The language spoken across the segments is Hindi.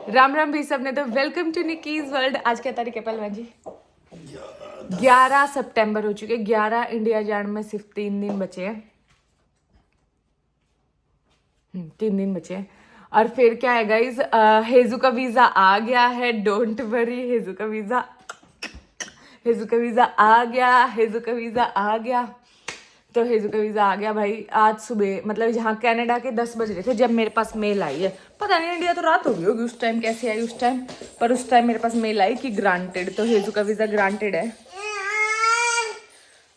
राम राम भी सबने। तो वेलकम टू निकीज वर्ल्ड। आज क्या तारीख है पहलवान जी? 11 सितंबर हो चुके। 11 इंडिया जाने में सिर्फ 3 दिन बचे हैं। 3 दिन बचे हैं। और फिर क्या है गाइज, हेजू का वीजा आ गया है। डोंट वरी, हेजू का वीजा आ गया। हेजू का वीजा आ गया। तो हेजू का वीजा आ गया भाई। आज सुबह मतलब यहाँ कनाडा के 10 बज रहे थे जब मेरे पास मेल आई है। पता नहीं इंडिया तो रात हो गई होगी उस टाइम, कैसे आई उस टाइम, पर उस टाइम मेरे पास मेल आई कि ग्रांटेड। तो हेजू का वीजा ग्रांटेड है।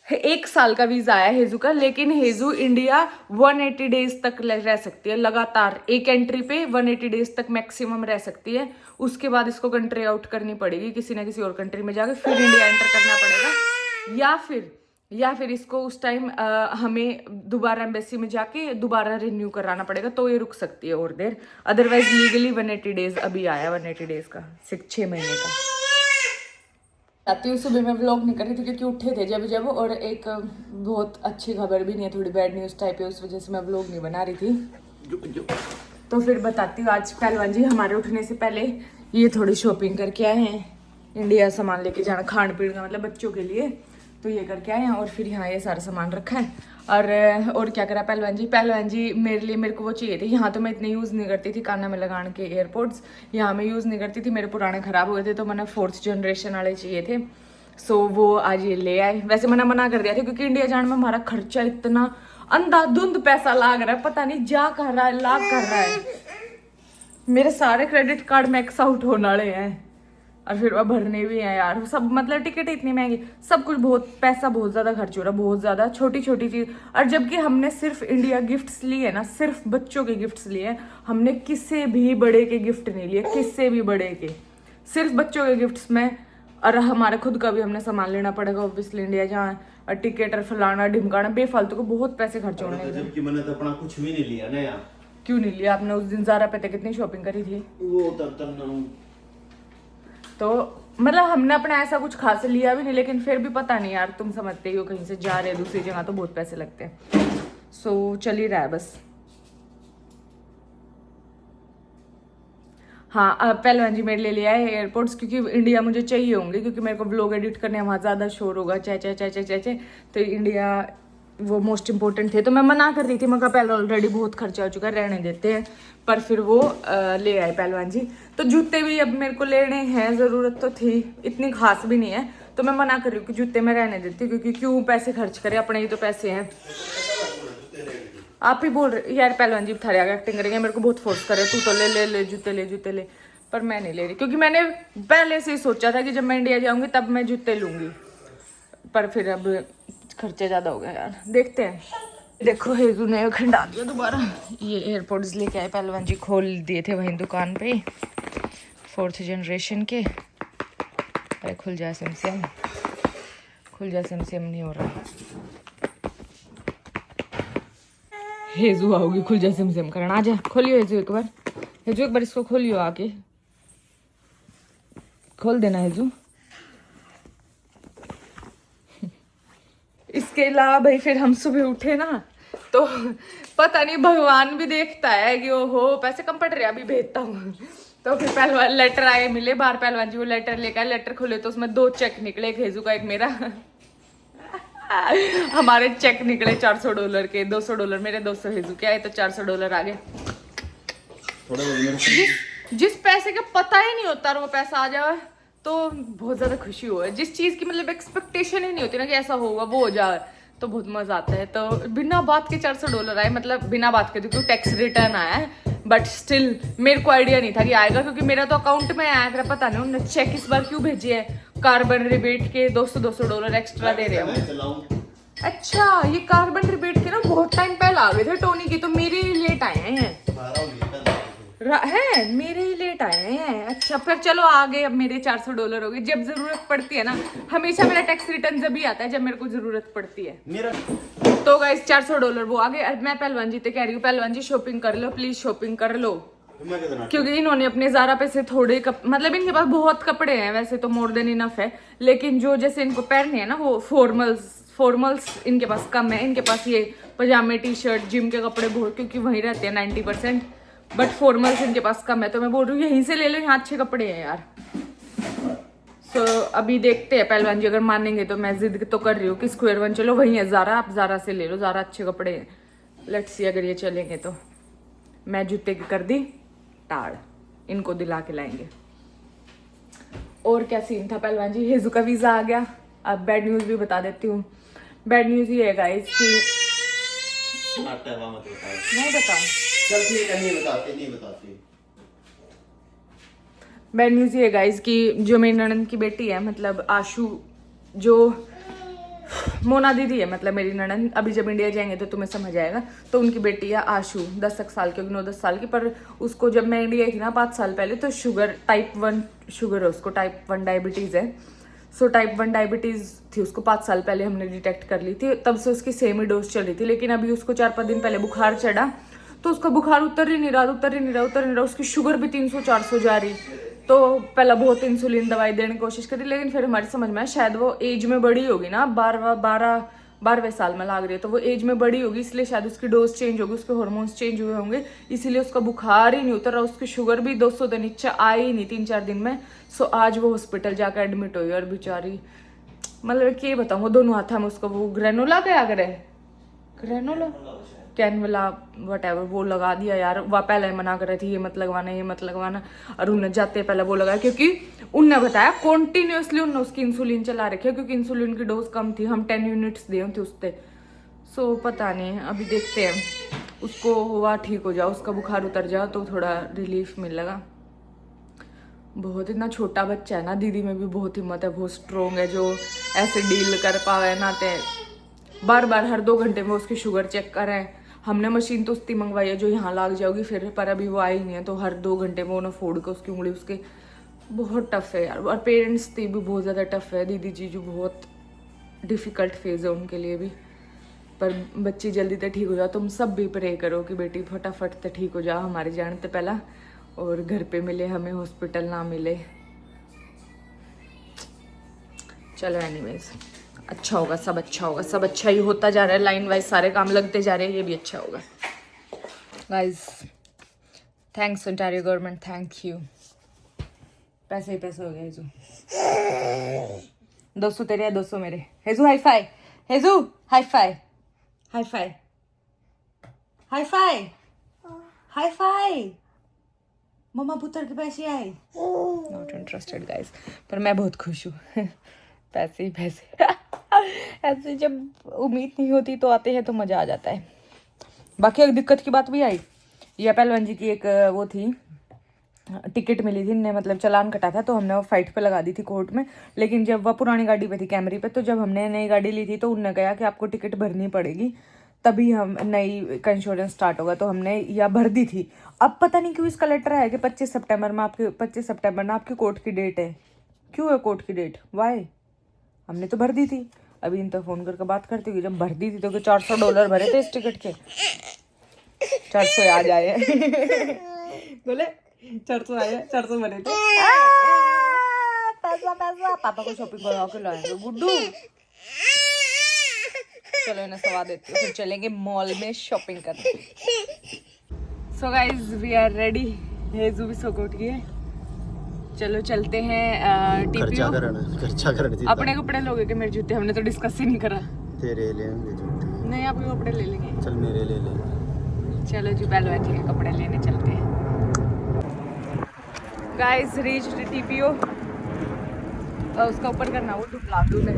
1 साल का वीजा आया हेजू का, लेकिन हेजू इंडिया 180 डेज तक रह सकती है लगातार। एक एंट्री पे 180 डेज तक मैक्सिमम रह सकती है। उसके बाद इसको कंट्री आउट करनी पड़ेगी, किसी ना किसी और कंट्री में जाकर फिर इंडिया एंटर करना पड़ेगा, या फिर इसको उस टाइम हमें दोबारा एम्बेसी में जाके दोबारा रिन्यू कराना पड़ेगा, तो ये रुक सकती है और देर। अदरवाइज लीगली 180 डेज अभी आया, 180 डेज का 6 महीने का। रात सुबह में व्लॉग नहीं कर रही थी क्योंकि उठे थे जब और एक बहुत अच्छी खबर भी नहीं है, थोड़ी बैड न्यूज़ टाइप है, उस वजह से मैं व्लॉग नहीं बना रही थी। तो फिर बताती हूँ। आज पहलवान जी हमारे उठने से पहले ये थोड़ी शॉपिंग करके आए हैं। इंडिया सामान लेके जाना, खान पीन का मतलब बच्चों के लिए, तो ये करके आए हैं। और फिर यहाँ ये सारा सामान रखा है। और क्या करा पहलवान जी मेरे को वो चाहिए थे। यहाँ तो मैं इतने यूज़ नहीं करती थी काना में लगाने के एयरपोर्ट्स, यहाँ मैं यूज़ नहीं करती थी, मेरे पुराने ख़राब हो गए थे, तो मैंने 4th जनरेशन वाले चाहिए थे। सो वो आज ये ले आए। वैसे मैंने मना कर दिया था क्योंकि इंडिया जाने में हमारा खर्चा इतना अंधाधुंध पैसा लाग रहा है, पता नहीं जा कर रहा है, लाग कर रहा है। मेरे सारे क्रेडिट कार्ड मैक्स आउट होने वाले हैं और फिर वह भरने भी हैं यार सब। मतलब टिकट इतनी महंगी, सब कुछ बहुत पैसा, बहुत ज़्यादा खर्च हो रहा है, बहुत ज़्यादा। छोटी छोटी चीज़। और जबकि हमने सिर्फ इंडिया गिफ्ट्स लिए ना, सिर्फ बच्चों के गिफ्ट्स लिए, हमने किसी भी बड़े के गिफ्ट नहीं लिए, किसी भी बड़े के, सिर्फ बच्चों के गिफ्ट्स में। और हमारे खुद का भी हमने सामान लेना पड़ेगा ऑब्वियसली इंडिया जहाँ, और टिकट और फलाना ढिमकाना, बेफालतू को बहुत पैसे खर्च होने लगे। जबकि मैंने तो अपना कुछ भी नहीं लिया ना यार। क्यों नहीं लिया आपने? उस दिन ज़ारा पे कितनी शॉपिंग करी थी वो तब तो मतलब हमने अपना ऐसा कुछ खास लिया भी नहीं, लेकिन फिर भी पता नहीं यार, तुम समझते ही हो कहीं से जा रहे हैं दूसरी जगह तो बहुत पैसे लगते हैं। सो चल ही रहा है बस। हाँ पहलवान जी मेरे लिए लिया है एयरपोर्ट्स, क्योंकि इंडिया मुझे चाहिए होंगे, क्योंकि मेरे को ब्लॉग एडिट करने वहाँ ज़्यादा शोर होगा, चाहे तो इंडिया वो मोस्ट इम्पोर्टेंट थे। तो मैं मना कर रही थी, मगर पहले ऑलरेडी बहुत खर्चा हो चुका है, रहने देते हैं। पर फिर वो ले आए पहलवान जी। तो जूते भी अब मेरे को लेने हैं, ज़रूरत तो थी, इतनी खास भी नहीं है, तो मैं मना कर रही हूँ कि जूते में रहने देती हूँ, क्योंकि क्यों पैसे खर्च करें, अपने ही तो पैसे हैं। आप ही बोल रहे यार पहलवान जी, थारे आगे एक्टिंग करेंगे, मेरे को बहुत फोर्स करे, तू तो ले जूते ले, पर मैं नहीं ले रही, क्योंकि मैंने पहले से ही सोचा था कि जब मैं इंडिया जाऊंगी तब मैं जूते लूंगी, पर फिर अब खर्चे ज़्यादा हो गए यार, देखते हैं। देखो हेजू ने खंडा दिया दोबारा। ये एयरपोर्ट्स लेके आए पहलवान जी, खोल दिए थे वहीं दुकान पे 4th जनरेशन के। अरे खुल जा सिम नहीं हो रहा। हेजू आओगी, खुल जा सिम करना। आ जा, खोलियो हेजू एक बार इसको खोलियो, आके खोल देना हेजू। इसके अलावा भाई फिर हम सुबह उठे ना, तो पता नहीं भगवान भी देखता है कि ओहो पैसे कम पड़ रहे, अभी भेजता हूँ। तो फिर पहलवान लेटर आए मिले बाहर, पहलवान जी वो लेटर लेकर, लेटर खोले तो उसमें 2 चेक निकले, एक हेजू का एक मेरा। हमारे चेक निकले $400 के, $200 मेरे, 200 हेजू के आए, तो $400 आ गए। जिस पैसे का पता ही नहीं होता और वो पैसा आ जाए तो बहुत ज्यादा खुशी हुआ है। जिस चीज की मतलब एक्सपेक्टेशन ही नहीं होती ना कि ऐसा होगा, वो हो जाए, तो बहुत मजा आता है। तो बिना बात के $400 आए, मतलब बिना बात के, क्योंकि टैक्स रिटर्न आया है, बट स्टिल मेरे को आइडिया नहीं था कि आएगा, क्योंकि मेरा तो अकाउंट में आया था, पता नहीं उन्होंने चेक इस बार क्यों भेजे है। कार्बन रिबेट के $200 एक्स्ट्रा दे रहे हैं। अच्छा, ये कार्बन रिबेट के ना बहुत टाइम पहले आ गए थे टोनी की, तो मेरे लेट आए हैं मेरे ही लेट आए हैं। अच्छा फिर चलो आ गए, अब मेरे $400 हो गए। जब जरूरत पड़ती है ना, हमेशा मेरा टैक्स रिटर्न जब भी आता है जब मेरे को जरूरत पड़ती है मेरा। तो गाइस $400 वो आ गए। मैं पहलवान जी से कह रही हूँ, पहलवान जी शॉपिंग कर लो प्लीज, शॉपिंग कर लो, क्योंकि इन्होंने अपने ज़ारा पे से थोड़े मतलब इनके पास बहुत कपड़े हैं, वैसे तो मोर देन इनफ है, लेकिन जो जैसे इनको पहनने हैं ना वो फॉर्मल्स इनके पास कम है। इनके पास ये पजामे टी शर्ट जिम के कपड़े बहुत, क्योंकि वहीं रहते हैं 90%, बट फॉर्मल्स इनके पास कम है, तो मैं बोल रही हूँ यहीं से ले लो, यहाँ अच्छे कपड़े हैं यार। सो अभी देखते हैं पहलवान जी अगर मानेंगे तो। मैं जिद तो कर रही हूँ कि स्क्वायर वन चलो, वहीं है ज़ारा, आप ज़ारा से ले लो, ज़ारा अच्छे कपड़े हैं। लेट्स सी अगर ये चलेंगे तो। मैं जूते की कर दी टाड़, इनको दिला के लाएंगे। और क्या सीन था पहलवान जी, हेजू का वीज़ा आ गया। अब बैड न्यूज़ भी बता देती हूँ। बैड न्यूज़ ये है गाइस कि नहीं बताऊँ, चल ठीक है, नहीं बताते। बैड न्यूज़ ये है गाइस कि जो मेरी ननद की बेटी है, मतलब आशु, जो मोना दीदी है, मतलब मेरी ननद, अभी जब इंडिया जाएंगे तो तुम्हें समझ आएगा। तो उनकी बेटी है आशु, 10 साल की, 9-10 साल की। पर उसको जब मैं इंडिया आई थी ना 5 साल पहले, तो शुगर टाइप 1 शुगर है उसको, टाइप 1 डायबिटीज़ है। सो टाइप 1 डायबिटीज़ थी उसको 5 साल पहले हमने डिटेक्ट कर ली थी। तब से उसकी सेम ही डोज चल रही थी। लेकिन अभी उसको 4-5 दिन पहले बुखार चढ़ा, तो उसका बुखार उतर ही नहीं रहा। उसकी शुगर भी 300-400 जा रही। तो पहला बहुत इंसुलिन दवाई देने की कोशिश करी, लेकिन फिर हमारी समझ में आया शायद वो एज में बड़ी होगी ना, 12वें साल में लाग रही है, तो वो एज में बड़ी होगी, इसलिए शायद उसकी डोज चेंज होगी, उसके हार्मोन्स चेंज हुए होंगे, इसीलिए उसका बुखार ही नहीं उतर रहा। उसकी शुगर भी 200 से नीचे आई ही नहीं 3-4 दिन में। सो आज वो हॉस्पिटल जाकर एडमिट हुई, और बेचारी मतलब क्या बताऊँ, वो दोनों हाथ में उसको वो ग्रेनोला क्या करे, ग्रेनोला कैनवला वटएवर वो लगा दिया यार। वह पहले मना कर रही थी ये मत लगवाना, और उन्हें जाते पहले वो लगाया, क्योंकि उनने बताया कॉन्टिन्यूसली उन्होंने उसकी इंसुलिन चला रखी है, क्योंकि इंसुलिन की डोज कम थी, हम 10 यूनिट्स दिए थे उससे। सो पता नहीं, अभी देखते हैं उसको हुआ ठीक हो जाओ, उसका बुखार उतर जाओ तो थोड़ा रिलीफ मिलेगा। बहुत इतना छोटा बच्चा है ना, दीदी में भी बहुत हिम्मत है, बहुत स्ट्रोंग है, जो ऐसे डील कर पावे ना। बार हर 2 घंटे में उसकी शुगर चेक करें। हमने मशीन तो उसकी मंगवाई है जो यहाँ लाग जाओगी फिर, पर अभी वो आई नहीं है, तो हर 2 घंटे में उन्हें फोड़ के उसकी उंगली उसके, बहुत टफ है यार। और पेरेंट्स की भी बहुत ज़्यादा टफ है, दीदी जी जो बहुत डिफ़िकल्ट फेज़ है उनके लिए भी। पर बच्ची जल्दी से ठीक हो जाओ, तुम सब भी प्रे करो कि बेटी फटाफट से ठीक हो जाओ हमारे जाने से पहला, और घर पे मिले हमें, हॉस्पिटल ना मिले। चलो एनीवेज, अच्छा होगा, सब अच्छा होगा, सब अच्छा ही होता जा रहा है, लाइन वाइज सारे काम लगते जा रहे हैं, ये भी अच्छा होगा। Guys thanks Ontario government, thank you. पैसे ही पैसे हो गए हेजू, 200 तेरे या 200 मेरे। हेजू हाई फाई, हेजू हाई फाई, हाई फाई, हाई फाई, हाई फाई। मम्मा पुत्र के पैसे आए, नॉट इंटरेस्टेड गाइस, पर मैं बहुत खुश हूँ। पैसे ही पैसे। ऐसे जब उम्मीद नहीं होती तो आते हैं तो मज़ा आ जाता है। बाकी एक दिक्कत की बात भी आई, यह पहलवान जी की एक वो थी, टिकट मिली थी इन्हें, मतलब चालान कटा था, तो हमने वो फाइट पे लगा दी थी कोर्ट में। लेकिन जब वह पुरानी गाड़ी पे थी, कैमरी पे, तो जब हमने नई गाड़ी ली थी तो उन्होंने कहा कि आपको टिकट भरनी पड़ेगी, तभी हम नई का इंश्योरेंस स्टार्ट होगा, तो हमने या भर दी थी। अब पता नहीं क्यों इसका लेटर आया कि 25 सितंबर में आपकी कोर्ट की डेट है। क्यों है कोर्ट की डेट, वाई? हमने तो भर दी थी। अभी इन तो फ़ोन करके बात करती हुई, जब भर दी थी तो $400 भरे थे इस टिकट के, 400 आज आए। बोले 400 आए, 400 भरे थे। पैसा पापा को शॉपिंग करवा के लाएंगे गुड्डू। चलो इन्हें सवा देती हूँ, फिर चलेंगे मॉल में शॉपिंग करने। So guys we are ready, हेजू भी सो उठ गई है। चलो चलते हैं टीपीओ। खर्चा कर अपने कपड़े लोगे कि मेरे जूते? हमने तो डिस्कस ही नहीं करा। तेरे लेंगे जूते, नहीं आपके कपड़े ले लेंगे। चल मेरे ले ले। चलो जी पहलवान जी के कपड़े लेने चलते हैं। गाइस रीच्ड टीपीओ, उसका ऊपर करना वो दुबला तूने।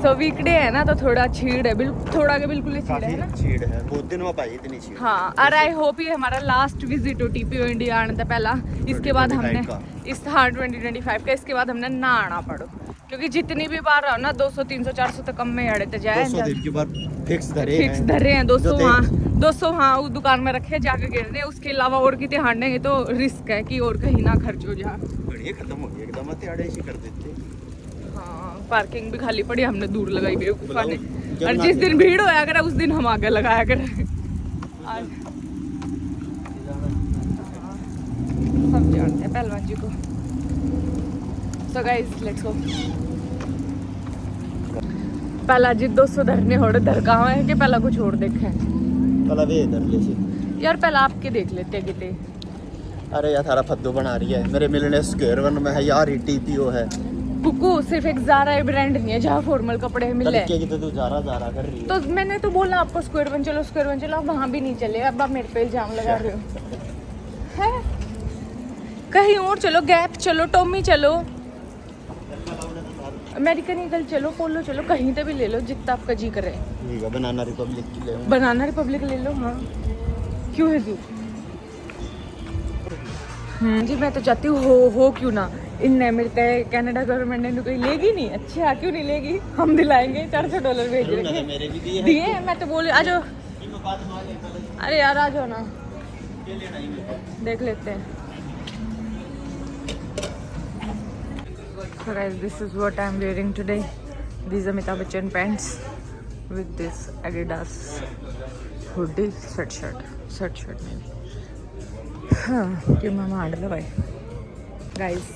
सो वीकडे है ना, तो थोड़ा छीड़ है, थोड़ा के बिल्कुल ही छीड़ है ना, छीड़ है, बहुत दिन में पाई इतनी छीड़। हाँ, और आई होप ये हमारा लास्ट विजिट हो टीपीओ इंडिया आने से पहला। इसके बाद हमने 2025 का, इसके बाद हमने ना आना पड़ो, क्योंकि जितनी भी बार आओ ना 200 300 400 तक कम में अड़ते जाए। 200 दिन के बाद फिक्स धरे हैं 200 वहाँ उस दुकान में रखे जाके गिरने, उसके अलावा और कितने हारने तो रिस्क है कि और कहीं ना खर्च हो जाए। खत्म हो गया एकदम, कर देते। हाँ पार्किंग भी खाली पड़ी, हमने दूर लगाई बेवकूफा ने। और जिस दिन भीड़ होया करे उस दिन हम आगे लगाया करे। आज सब जानते हैं पहलवान जी को। So guys let's go. पहला जिद्दो सुधरने होड़े धरकावा है कि पहला कुछ और देखे पहला वे इधर ले से। यार पहला आपके देख लेते हैं किते। अरे यार थारा फद्दू बना रही है, मेरे मिलने स्क्वायर वन में है यार, ये टीपीओ है। कुकू सिर्फ एक ज़ारा ब्रांड नहीं है जहाँ फॉर्मल कपड़े मिले। तरीके की तो तू जारा कर रही है। तो मैंने तो बोला आपको स्क्वायर वन चलो, आप वहाँ भी नहीं चले। अब आप मेरे पे इल्जाम लगा रहे हो है। कहीं और चलो, गैप चलो, टॉमी चलो, अमेरिकन ईगल चलो, पोलो चलो, कहीं तो भी ले लो जितना आपका जी करे। ठीक है, बनाना रिपब्लिक की ले। बनाना रिपब्लिक ले लो। हाँ क्यों है जी? जी मैं तो चाहती हूँ हो क्यों ना। इनने मेरे तय कनाडा गवर्नमेंट ने कोई लेगी नहीं। अच्छा क्यों नहीं लेगी, हम दिलाएंगे। $400 भेज रहे मेरे भी दिए दिए। मैं तो बोले आ जाओ। अरे यार आ जाओ ना, देख लेते हैं। So guys, this is what I am wearing today. These are Amitabh Bachchan pants with this Adidas hoodie, sweatshirt maybe. हाँ क्यों मामा आड़ लो भाई guys.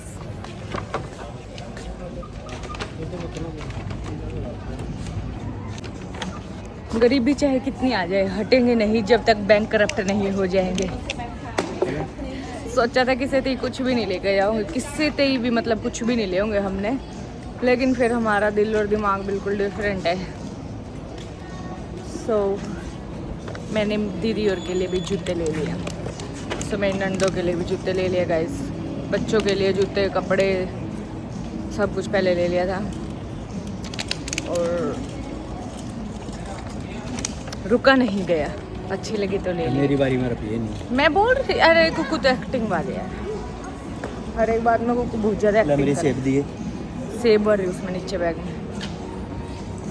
गरीबी चाहे कितनी आ जाए हटेंगे नहीं जब तक बैंक करप्ट नहीं हो जाएंगे। सोचा था किसी से कुछ भी नहीं लेके जाऊंगे, किससे ते भी मतलब कुछ भी नहीं ले होंगे हमने, लेकिन फिर हमारा दिल और दिमाग बिल्कुल डिफरेंट है। सो मैंने दीदी और के लिए भी जूते ले लिए। सो मेरी नंदों के लिए भी जूते ले लिए गाइस। बच्चों के लिए जूते कपड़े सब कुछ पहले ले लिया था और रुका नहीं गया। अच्छी लगी तो ले ली। मेरी बारी में रखी है नहीं। मैं बोल रही अरे कुकू तो एक्टिंग वाले है। हर एक बात में कुकू बहुत ज़्यादा एक्टिंग सेब दिए, सेब भर रही उसमें नीचे बैग में।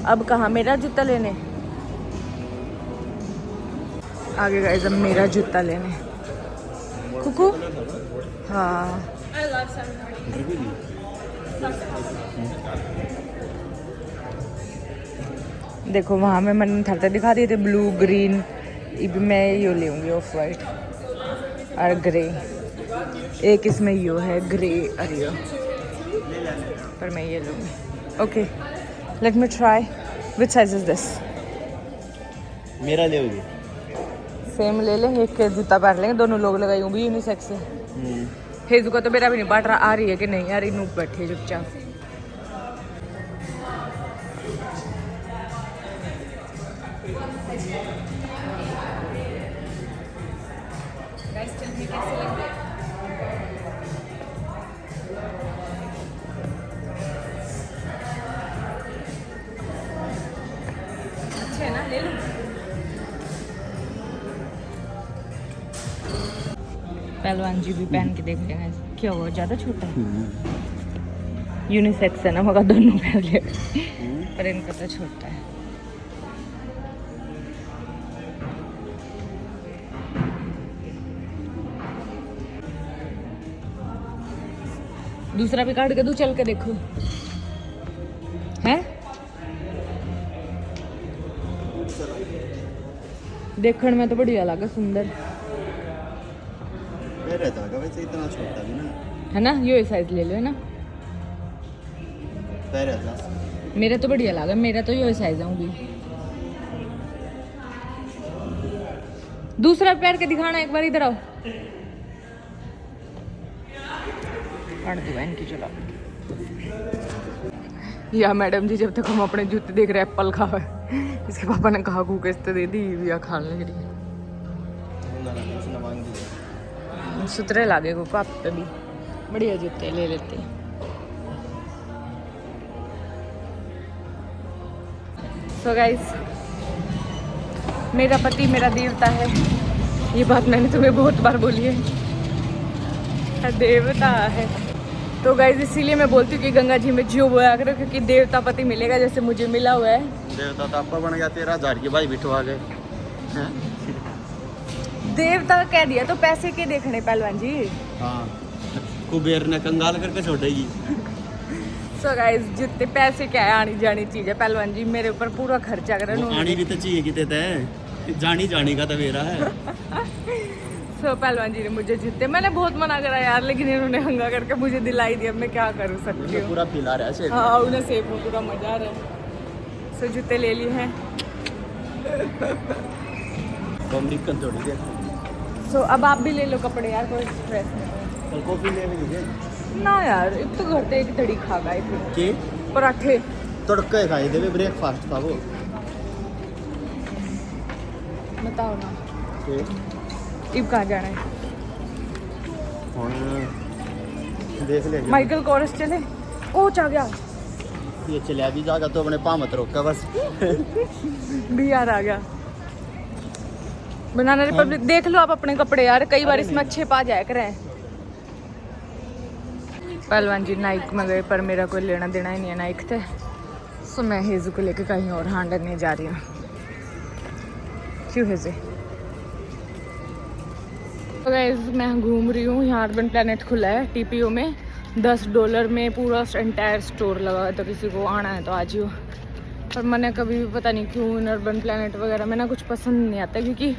अब कहाँ मेरा जूता लेने, आगे गाइस अब मेरा जूता लेने कुकू। हाँ देखो वहाँ में मैंने थरते दिखा दिए थे ब्लू ग्रीन। इब मैं यो लेंगी ऑफ वाइट और ग्रे। एक इसमें यो है ग्रे और यो, पर मैं ये लूँगी। Okay let me try. Which size is this? मेरा ले होगी। सेम ले लें, एक जूता पहन लेंगे, दोनों लोग लगाई होंगी यूनिसेक्स है। हेजू का तो मेरा भी नहीं बांट रहा, आ रही है कि नहीं आ रही, नूप बैठी है चुपचाप। अच्छे है ना, ले लूं? पहलवान जी भी पहन के देख लेना। क्या हुआ, ज़्यादा छोटा है? यूनिसेक्स है ना, मगर दोनों पहन ले, पर इनका तो छोटा है। दूसरा भी काट के दूं, चल के देखो हैं। देखने में तो बढ़िया लगा, सुंदर वैसे इतना छोटा भी ना है ना। यो साइज ले लो है ना। मेरा तो बढ़िया लगा, मेरा तो यो साइज आऊंगी। दूसरा पैर के दिखाना एक बार, इधर आओ। काट दो इनकी, चलो। या मैडम जी जब तक हम अपने जूते देख रहे एप्पल खा है, इसके पापा ने कहा को किस्त दे दी या खाने के लिए। सुतरे लागे को आप पे भी, बढ़िया जूते ले लेते। सो गाइस, मेरा पति मेरा देवता है, ये बात मैंने तुम्हें बहुत बार बोली है, देवता है। तो गाइस इसीलिए मैं बोलती हूँ कि गंगा जी में जो बोया करो, क्योंकि देवता पति मिलेगा जैसे मुझे मिला हुआ है। देवता तो आपका बन गया, 13,000 की भाई बिठवा गए। देवता कह दिया तो पैसे के देखने पहलवान जी। हाँ, कुबेर ने कंगाल करके छोड़ेगी। सो गाइस जितने पैसे क्या है, आनी जानी चीज है पहलवान जी, मेरे ऊपर पूरा खर्चा कर रहे हैं। आनी भी तो चाहिए कि देते हैं, जानी का तो मेरा है। सो पहलवान जी ने मुझे जीते, मैंने बहुत मना करा यार, लेकिन इन्होंने हंगा करके मुझे दिलाई दी। अब मैं क्या करूँ सकती हूँ। पूरा पिला रहा है। हाँ उन्हें सेब में पूरा मजा आ रहा है। सो जूते ले लिए हैं। तो अमेरिकन थोड़ी देर सो अब आप भी ले लो कपड़े यार, कोई स्ट्रेस नहीं। कल कॉफी ले भी लीजिए ना यार, एक तो घर पे एक तड़ी खा गए थे के पराठे। तड़के खाई देवे ब्रेकफास्ट था वो बताओ ना के इब कहाँ जाना है? हुन देख ले माइकल कोरस चले। ओ चा गया ये चलिया भी जाएगा तो अपने पाँव मत रोका बस। बिहार आ गया। बनाना रिपब्लिक देख लो आप अपने कपड़े यार, कई बार इसमें अच्छे पा जाया करें। पहलवान जी नाइक में गए पर मेरा कोई लेना देना ही नहीं है नाइक से। सो मैं हेजू को लेके कहीं और हांडने जा रही हूँ। क्यों हेजे? तो गाइस मैं घूम रही हूँ, यहाँ अर्बन प्लैनेट खुला है TPO में। $10 में पूरा एंटायर स्टोर लगा है, तो किसी को आना है तो आ जियो। पर मैंने कभी भी पता नहीं क्यों इन अर्बन प्लैनेट वगैरह में ना कुछ पसंद नहीं आता, क्योंकि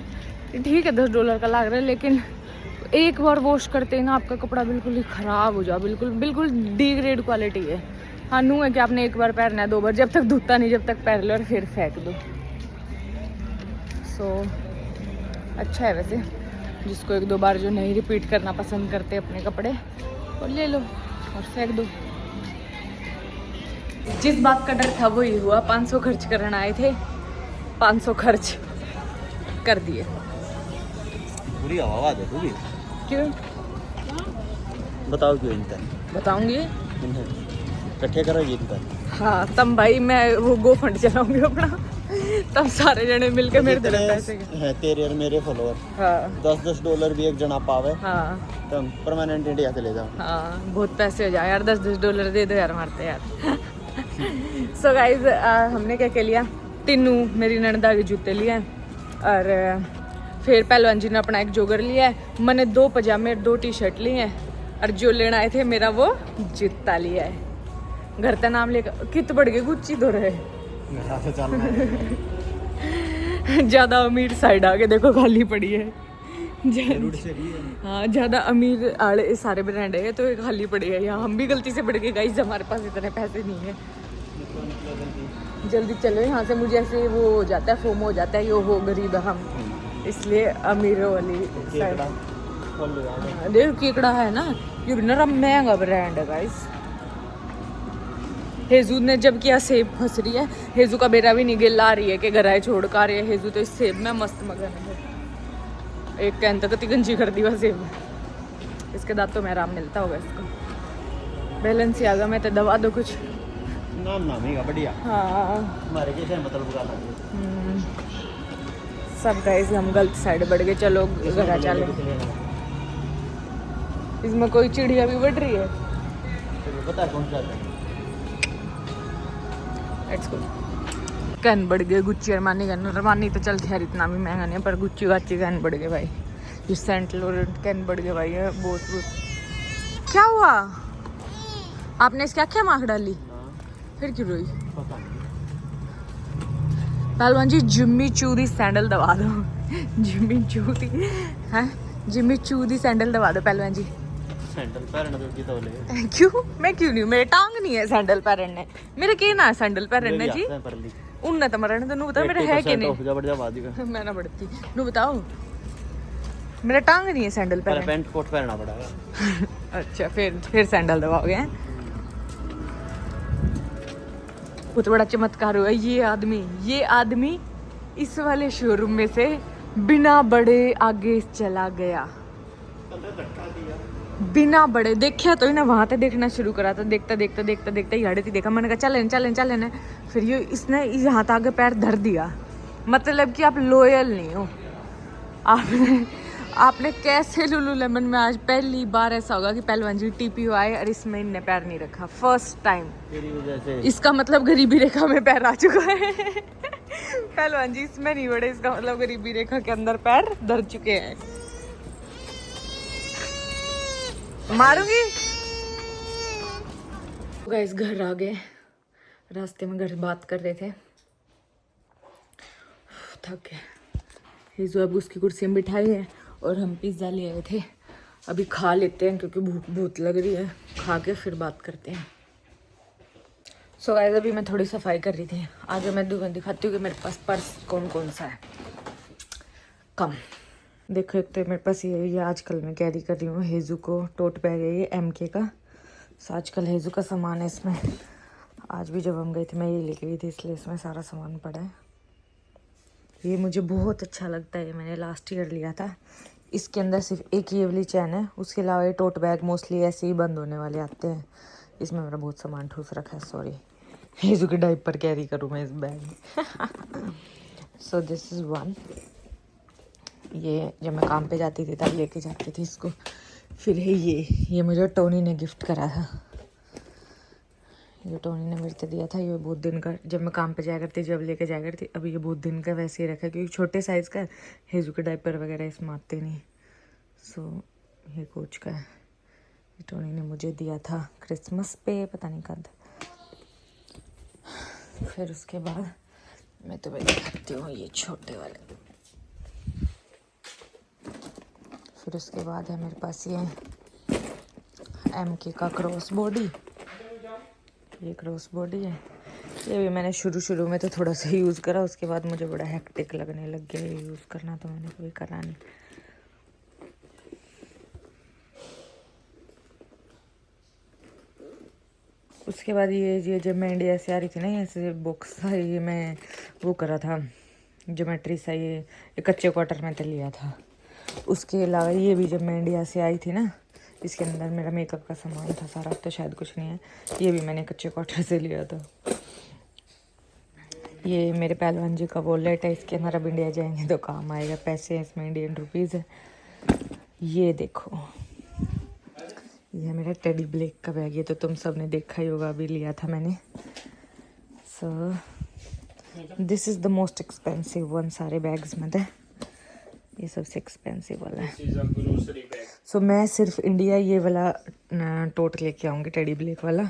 ठीक है $10 का लग रहा है, लेकिन एक बार वॉश करते ही ना आपका कपड़ा बिल्कुल ही ख़राब हो जाए, बिल्कुल डी ग्रेड क्वालिटी है। हाँ नू है कि आपने एक बार पहनना है, 2 बार, जब तक धुलता नहीं जब तक पहन लो और फिर फेंक दो। सो अच्छा है वैसे, जिसको 1-2 बार जो नहीं रिपीट करना पसंद करते अपने कपड़े, और ले लो और फेंक दो। जिस बात का डर था वही हुआ। 500 खर्च करना आए थे, 500 खर्च कर दिए। पूरी आवाज है तू भी क्यों बताओ क्यों इनका बताऊंगी? इकट्ठे करो ये इनका। हाँ तब भाई मैं वो गो फंड चलाऊंगी अपना, तब सारे जने मिलके मेरे तरफ पैसे है तेरे और मेरे फॉलोअर। हाँ $10 भी एक जना पावे हाँ तो परमानेंट इंडिया से ले जाओ। हाँ बहुत पैसे हो जाए यार, $10 दे दो यार मारते यार। सो गाइज हमने क्या क्या लिया? तीनों मेरी ननदा के जूते लिए हैं, और फिर पहलवान जी ने अपना एक जोगर लिया है, मैंने 2 पजामे 2 टी-शर्ट लिए हैं, और जो लेना आए थे मेरा वो जूता लिया है। घर का नाम लेकर कित बढ़ गए गुच्ची दो रहे। ज़्यादा अमीर साइड आके देखो खाली पड़ी है। हाँ ज़्यादा अमीर आड़े सारे ब्रांड है तो खाली पड़ी है यहाँ। हम भी गलती से बढ़ गए गाइस, हमारे पास इतने पैसे नहीं है। जल्दी चलो यहाँ से, मुझे ऐसे वो हो जाता है, फोमो हो जाता है, यो हो गरीब है हम, इसलिए अमीरों वाली साइड। देखो केकड़ा है ना, ये भी ना महंगा ब्रांड है गाइस। हेजू ने जब किया सेब फंस रही है, हेजू का बेरा भी नहीं गिल आ रही है कि घर आए छोड़ का रही है। हेजू तो इस सेब में मस्त मगन है। एक कैन तक गंजी कर दी वह सेब, इसके दांतों में आराम मिलता होगा इसको। बैलेंस ही आ गया, मैं तो दवा दो कुछ नाम ही का बढ़िया। हाँ हमारे कैसे मतलब सब गाइस हम गलत साइड बढ़ गए। चलो घर चले, इसमें कोई चिड़िया भी बढ़ रही है। पता है कौन सा है? Let's go. कैन बढ़ गए गुच्ची अरमानी कैन। अरमानी तो चल खैर इतना भी महंगा नहीं, पर गुच्ची गाची कैन बढ़ गए भाई। ये सेंट लॉरेंट कैन बढ़ गए भाई। ये बहुत क्या हुआ? आपने इसकी आँखें माख डाली? फिर क्यों रोई? पहलवान जी जिम्मी चू दी सैंडल दबा दो। जिम्मी चू दी हैं? जिम्मी चू दी सैंडल दबा दो पहलवान जी। सैंडल पहनना तो की तो ले। क्यों? मैं क्यों नहीं, मेरे टांग नहीं है सैंडल पहनने। मेरे के ना सैंडल पहनने जी उन तो मरने तो बता मेरे है कि नहीं। मैं ना बढ़ती नू बताओ, मेरा टांग नहीं है सैंडल पहनने। पैंट कोट पहनना पड़ेगा। अच्छा फिर सैंडल दबाओगे? बहुत बड़ा चमत्कार हुआ। ये आदमी इस वाले शोरूम में से बिना बड़े आगे चला गया, बिना बड़े देखा तो ही ना, वहां तक देखना शुरू करा था। देखता याड़े थी देखा, मैंने कहा चलें। फिर ये इसने यहाँ तक आगे पैर धर दिया। मतलब कि आप लॉयल नहीं हो। आपने कैसे लुलुलेमन में आज पहली बार ऐसा होगा कि पहलवान जी TPO आए और इसमें इनने पैर नहीं रखा, फर्स्ट टाइम। इसका मतलब गरीबी रेखा में पैर आ चुका है। पहलवान जी इसमें नहीं बड़े, इसका मतलब गरीबी रेखा के अंदर पैर धर चुके हैं। मारूंगी। गाइस घर आ गए, रास्ते में घर बात कर रहे थे, थक गए। हेजू अब उसकी कुर्सी में बिठाई है और हम पिज्ज़ा ले आए थे। अभी खा लेते हैं क्योंकि भूख बहुत लग रही है, खा के फिर बात करते हैं। सो गाइस अभी मैं थोड़ी सफाई कर रही थी। आगे मैं दिखाती हूँ कि मेरे पास पर्स कौन कौन सा है। कम देखो, एक तो मेरे पास ये आजकल मैं कैरी कर रही हूँ हेजू को टोट बैग है, ये MK का। सो आजकल हेजू का सामान है इसमें। आज भी जब हम गए थे मैं ये लेके गई थी, इसलिए इसमें सारा सामान पड़ा है। ये मुझे बहुत अच्छा लगता है, मैंने लास्ट ईयर लिया था। इसके अंदर सिर्फ एक ये वाली चैन है, उसके अलावा ये टोट बैग मोस्टली ऐसे ही बंद होने वाले आते हैं। इसमें मेरा बहुत सामान ठूस रखा है, सॉरी। हेजू के डायपर कैरी करूँ मैं इस बैग में। So this is one. ये जब मैं काम पे जाती थी तब लेके जाती थी इसको। फिर है ये मुझे टोनी ने गिफ्ट करा था। ये टोनी ने मेरे से दिया था। ये बहुत दिन का, जब मैं काम पे जाया करती जब लेके जाया करती। अभी ये बहुत दिन का वैसे ही रखा है क्योंकि छोटे साइज़ का है। हेजू के डायपर वगैरह इसमें आते नहीं। सो ये कोच का है। ये टोनी ने मुझे दिया था क्रिसमस पे, पता नहीं कब। फिर उसके बाद मैं तुम्हें दिखाती हूँ ये छोटे वाले। फिर उसके बाद है मेरे पास ये MK का क्रॉस बॉडी। ये क्रॉस बॉडी है। ये भी मैंने शुरू में तो थोड़ा सा यूज़ करा, उसके बाद मुझे बड़ा हेक्टिक लगने लग गया ये यूज़ करना, तो मैंने कभी करा नहीं। उसके बाद ये जब मैं इंडिया से आ रही थी ना, ऐसे बॉक्स था ये, मैं वो करा था ज्योमेट्री सा, ये कच्चे क्वार्टर में तो लिया था। उसके अलावा ये भी जब मैं इंडिया से आई थी ना, इसके अंदर मेरा मेकअप का सामान था सारा, तो शायद कुछ नहीं है। ये भी मैंने कच्चे क्वार्टर से लिया था। ये मेरे पहलवान जी का वॉलेट है, इसके अंदर अब इंडिया जाएंगे तो काम आएगा। पैसे इसमें इंडियन रुपीज़ है। ये देखो, ये मेरा टेडी ब्लेक का बैग। ये तो तुम सब ने देखा ही होगा, अभी लिया था मैंने। So this is the most expensive one सारे बैग्स में थे। ये सबसे एक्सपेंसिव वाला है। सो मैं सिर्फ इंडिया ये वाला टोट लेके आऊँगी, टेडी ब्लेक वाला,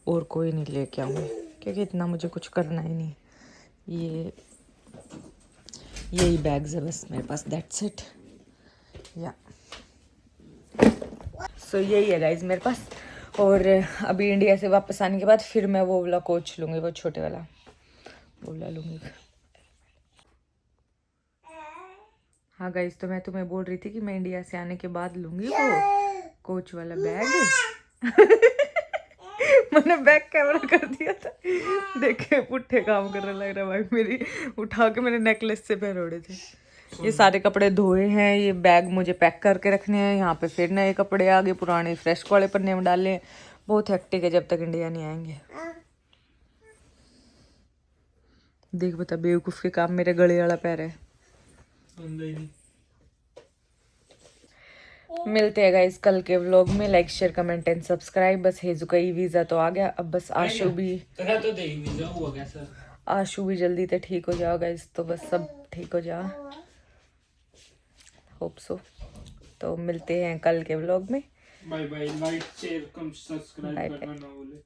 और कोई नहीं लेके आऊँगी क्योंकि इतना मुझे कुछ करना ही नहीं। यही बैग्स है बस मेरे पास, दैट्स इट। या सो यही है गाइज मेरे पास। और अभी इंडिया से वापस आने के बाद फिर मैं वो वाला कोच लूँगी, वो छोटे वाला वो वाला लूँगी। हाँ गाइज, तो मैं तुम्हें बोल रही थी कि मैं इंडिया से आने के बाद लूँगी वो कोच वाला बैग। मैंने बैक कैमरा कर दिया था, देखे पुट्ठे काम करने लग रहा भाई। मेरी उठा के मैंने नेकलेस से पहरोड़े थे। ये सारे कपड़े धोए हैं, ये बैग मुझे पैक करके रखने हैं। यहाँ पे फिर नए कपड़े आ गए, पुराने फ्रेश वाले पन्ने में डाले हैं। बहुत हेक्टिक है जब तक इंडिया नहीं आएंगे। देख बता, बेवकूफ़ के काम मेरे गले वाला पैर है। मिलते हैं गाइस कल के व्लॉग में। Like share comment and subscribe. बस हेजू का वीज़ा तो आ गया, अब बस आशु भी जल्दी तो ठीक हो जाओ गाइस, तो बस सब ठीक हो जाओ, होप सो। तो मिलते हैं कल के व्लॉग में। Bye bye. Like share subscribe करना ना भूले।